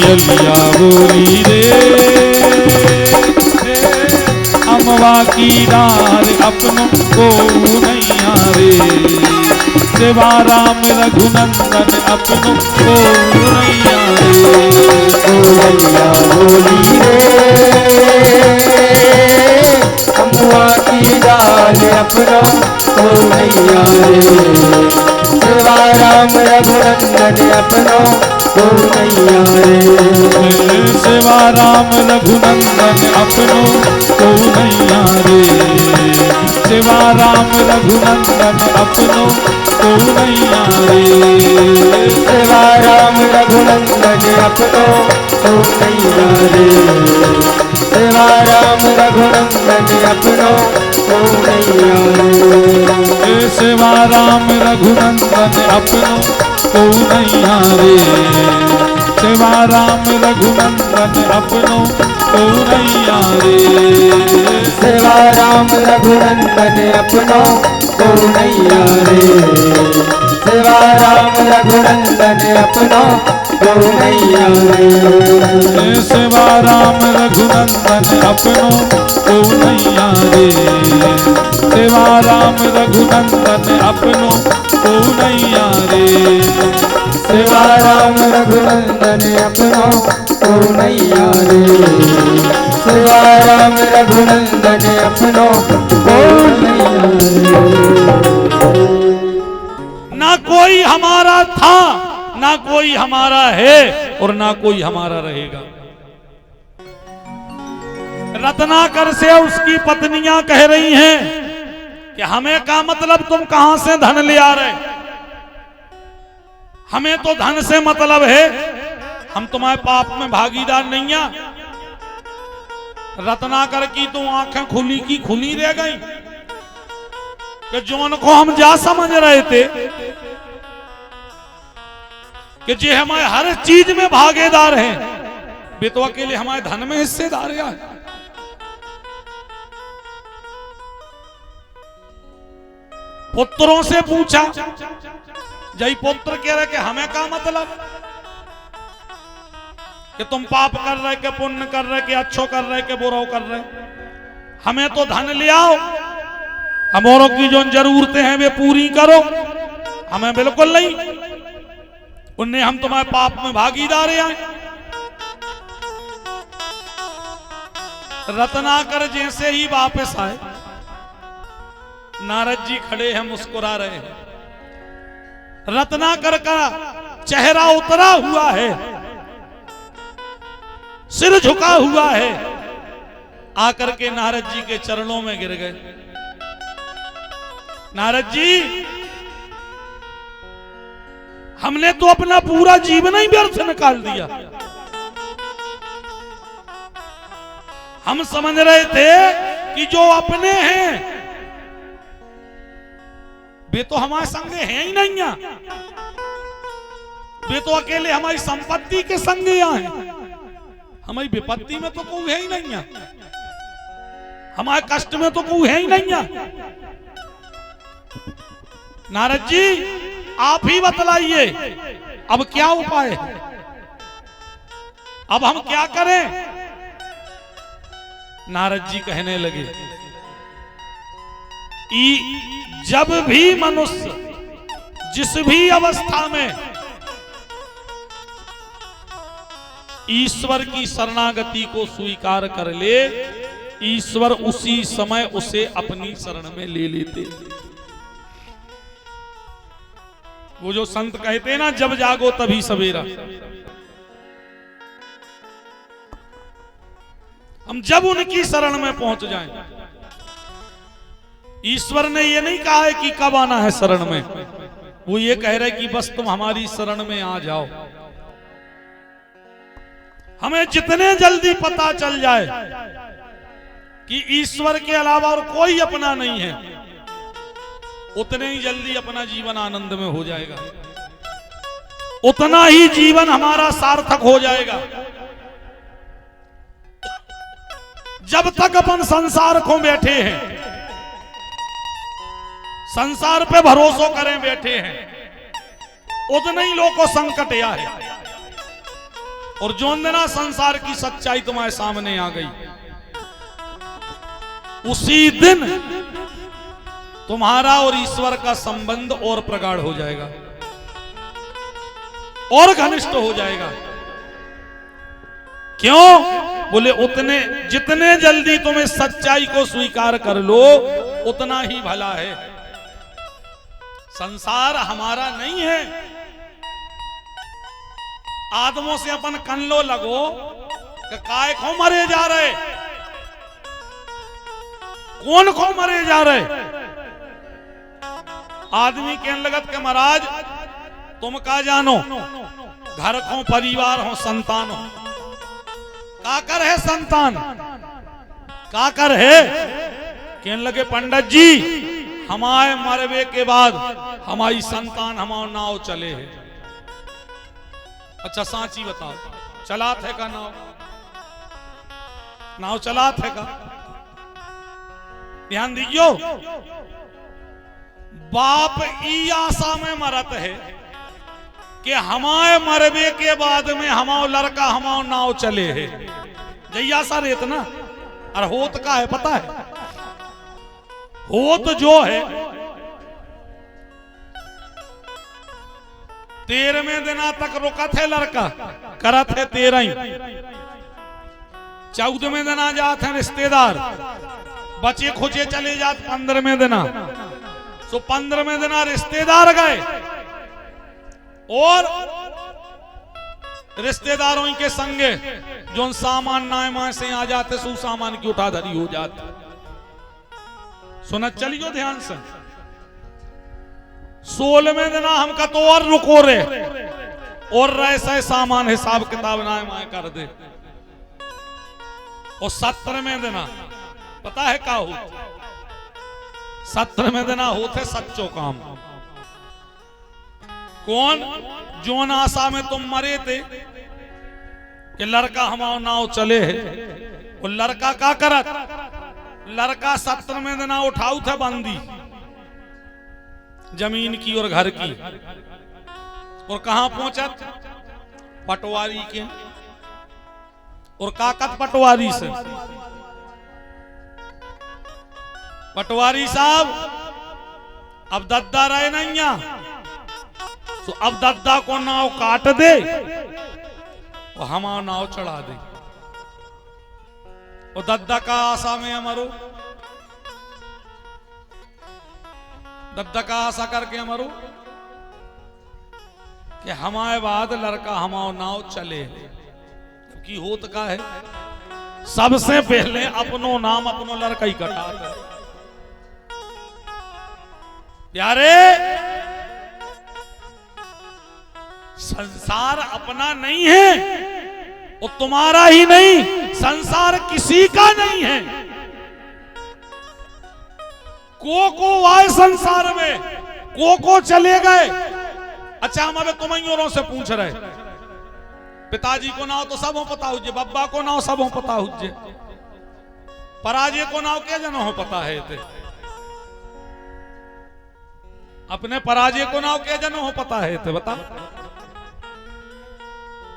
कोयलिया बोली रे अमवा की डाल अपनों को नैया रे सेवा राम रघुनंदन अपनों को नैया रे कोयलिया बोली रे अमवा की डाल अपनों को नैया रे सेवा राम रघुनंदन अपनों को नैया रे सेवा राम रघुनंदन अपनों को नैया रे सेवा राम रघुनंदन अपनों को नैया रे सेवा राम रघुनंदन अपनों को नैया रे सेवा राम रघुनंदन अपनों को नैया रे सेवा राम रघुनंदन अपनों को नैया रे सेवा राम रघुनंदन अपनों को नैया रे सेवा राम रघुनंदन अपनों को नैया रे सेवा राम रघुनंदन अपनों को नैया रे सेवा राम रघुनंदन अपनों को नैया रे सेवा राम रघुनंदन अपनों को नैया रे सेवा राम रघुनंदन अपनों को नैया रे सेवा राम रघुनंदन अपनों को नैया रे। ना कोई हमारा था ना कोई हमारा है और ना कोई हमारा रहेगा। रत्नाकर से उसकी पत्नियां कह रही हैं कि हमें का मतलब तुम कहां से धन ले आ रहे, हमें तो धन से मतलब है, हम तुम्हारे पाप में भागीदार नहीं है। रत्नाकर की तो आंखें खुली की खुली रह गई कि जौन को हम जा समझ रहे थे कि जे हमारे हर चीज में भागीदार हैं, वे तो अकेले हमारे धन में हिस्सेदार हैं। पुत्रों से पूछा, जय पुत्र कह रहे कि हमें का मतलब कि तुम पाप कर रहे के पुण्य कर रहे के अच्छो कर रहे के बुरा कर रहे, हमें तो धन ले आओ, हमारों की जो जरूरतें हैं वे पूरी करो, हमें बिल्कुल नहीं, उन्हें हम तुम्हारे पाप में भागीदार हैं। रत्नाकर जैसे ही वापस आए, नारद जी खड़े हैं मुस्कुरा रहे हैं। रत्नाकर का चेहरा उतरा हुआ है, सिर झुका हुआ है, आकर के नारद जी के चरणों में गिर गए। नारद जी, हमने तो अपना पूरा जीवन ही व्यर्थ निकाल दिया। हम समझ रहे थे कि जो अपने हैं वे तो हमारे संगे हैं ही नहीं है, वे तो अकेले हमारी संपत्ति के संगे हैं, हमारी विपत्ति में तो कोई है ही नहीं है, हमारे कष्ट में तो कोई है ही नहीं है। नारद जी, आप ही बतलाइए अब क्या उपाय है, अब हम क्या करें। नारद जी कहने लगे, जब भी मनुष्य जिस भी अवस्था में ईश्वर की शरणागति को स्वीकार कर ले, ईश्वर उसी समय उसे अपनी शरण में ले लेते। वो जो संत कहते हैं ना, जब जागो तभी सवेरा, हम जब उनकी शरण में पहुंच जाएं, ईश्वर ने ये नहीं कहा है कि कब आना है शरण में, वो ये कह रहे कि बस तुम हमारी शरण में आ जाओ। हमें जितने जल्दी पता चल जाए कि ईश्वर के अलावा और कोई अपना नहीं है, उतने ही जल्दी अपना जीवन आनंद में हो जाएगा, उतना ही जीवन हमारा सार्थक हो जाएगा। जब तक अपन संसार को बैठे हैं, संसार पे भरोसा करें बैठे हैं, उतने ही लोगों को संकट आए। और जोन देना संसार की सच्चाई तुम्हारे सामने आ गई, उसी दिन तुम्हारा और ईश्वर का संबंध और प्रगाढ़ हो जाएगा और घनिष्ठ हो जाएगा। क्यों? बोले उतने जितने जल्दी तुम इस सच्चाई को स्वीकार कर लो उतना ही भला है। संसार हमारा नहीं है। आदमों से अपन कन्नो लगो कि काय को मरे जा रहे, कौन को मरे जा रहे। आदमी कहने लगत के महाराज तुम का जानो, घर को परिवार हो संतान हो, का कर है संतान, का कर है। कहने लगे पंडित जी हमारे मरवे के बाद हमारी संतान हमारा नाव चले है। अच्छा सांची बताओ, चला थे का नाव, नाव चला थे का? ध्यान दीजियो, बाप ई आशा में मरत है कि हमारे मरवे के बाद में हमारा लड़का हमारा नाव चले है। जैया सा रेत ना, और होत का है पता है, होत जो है 13वें दिना तक रुकत है लड़का, करत है 13, 14वें दिना जात है रिश्तेदार, बचे खुचे चले जात 15वें दिना। सो 15वें दिना रिश्तेदार गए और रिश्तेदारों के संगे जो सामान नाय माए से आ जाते सो सामान की उठाधरी हो जाती। सुनत चलियो ध्यान से। 16वें दिना हमका तो और रुको रे और ऐसा सामान हिसाब किताब नाय माए कर दे। और 17वें दिना पता है क्या हो, 17वें दिना होते सच्चो काम। कौन? जोन आशा में तुम मरे थे कि लड़का हमारा नाव चले है, वो लड़का का करत, लड़का 17वें दिना उठाऊ था बंदी जमीन की और घर की, और कहां पहुंचत? पटवारी के। और काकत पटवारी से, पटवारी साहब अब दद्दा रहे नहीं, तो अब दद्दा को नाव काट दे और हमारा नाव चढ़ा दे। और दद्दा का आशा में हमारो, दद्दा का आशा करके हमारो कि हमारे बाद लड़का हमारा नाव चले। क्योंकि होत का है सबसे पहले अपनो नाम अपनो लड़का ही कटा। प्यारे संसार अपना नहीं है और तुम्हारा ही नहीं, संसार किसी का नहीं है। को आए संसार में, को चले गए। अच्छा हम अबे तुम्हारों से पूछ रहे, पिताजी को नाव तो सब हो पता हुजे, बब्बा को नाव सब हो पता हुजे, पराजय को नाव क्या जनो हो पता है ते? अपने पराजय को नाव क्या जनो हो पता है ते बता।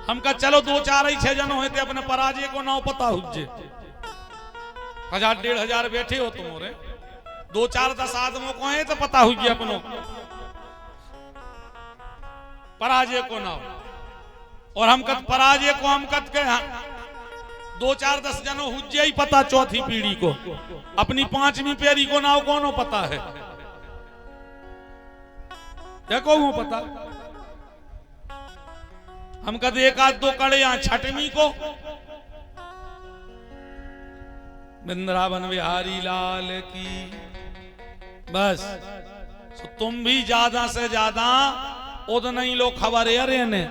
हमका चलो 2-4 ही 6 जनो होते अपने पराजय को नाव पता हुजे। 1000-1500 बैठे हो तुम रे, 2-4-10 आदमों को है तो पता हुई अपनों पराजय को नाव। और हम कत पराजय को हम कत के 2-4-10 जनों हुज्जे ही पता चौथी पीढ़ी को, अपनी 5वीं पीढ़ी को नाव कौन हो पता है? देखो वो पता हम कद 1-2 कड़े यहां 6वीं को वृंदावन बिहारी लाल की। बस तो तुम भी ज्यादा से ज्यादा उतना ही लोग खबर है अरे ने,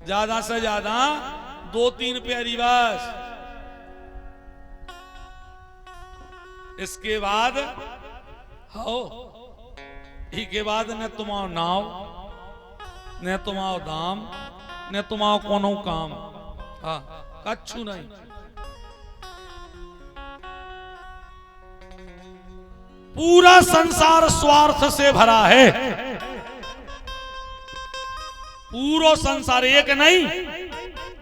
ज्यादा से ज्यादा 2-3 प्यारी बस। इसके बाद हो के बाद न तुम्हारा नाव न तुम्हारा दाम न तुम्हारा कोनो काम, हाँ कच्छू नहीं। पूरा संसार स्वार्थ से भरा है। पूरा संसार, एक नहीं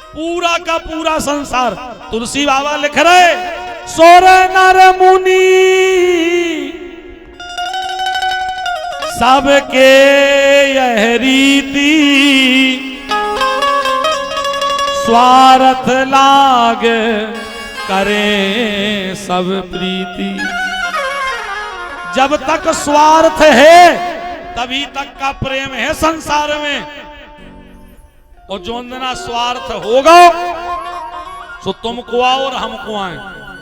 पूरा का पूरा संसार। तुलसी बाबा लिख रहे, सोर नर मुनि सबके यह रीति, स्वार्थ लाग करें सब प्रीति। जब तक स्वार्थ है तभी तक का प्रेम है संसार में, और जो ना स्वार्थ होगा तो तुम को आओ और हम को आए,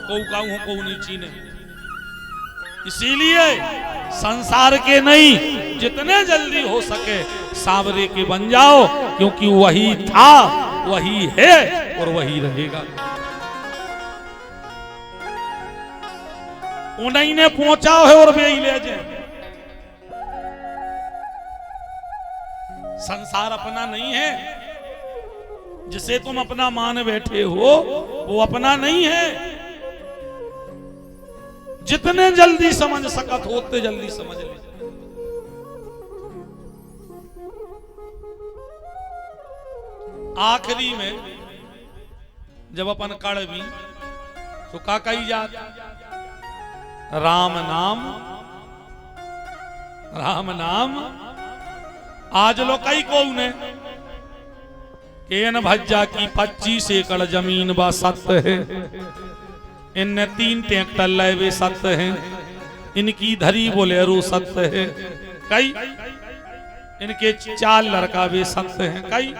को गाऊं को नहीं चीने। इसीलिए संसार के नहीं, जितने जल्दी हो सके सांवरे के बन जाओ, क्योंकि वही था, वही है और वही रहेगा। उन्हीं ने पहुंचा है और वे ही ले जाए। संसार अपना नहीं है, जिसे तुम अपना मान बैठे हो वो अपना नहीं है। जितने जल्दी समझ सकत हो उतने जल्दी समझ ले। आखिरी में जब अपन कड़वी तो का कही जात, राम नाम राम नाम। आज लो कई को ने केन भज्जा की 25 एकड़ जमीन बा सत्य है, इनने 3 ट्रैक्टर लाए वे सत्य हैं, इनकी धरी बोलेरो सत्य है, कई इनके 4 लड़का वे सत्य हैं, कई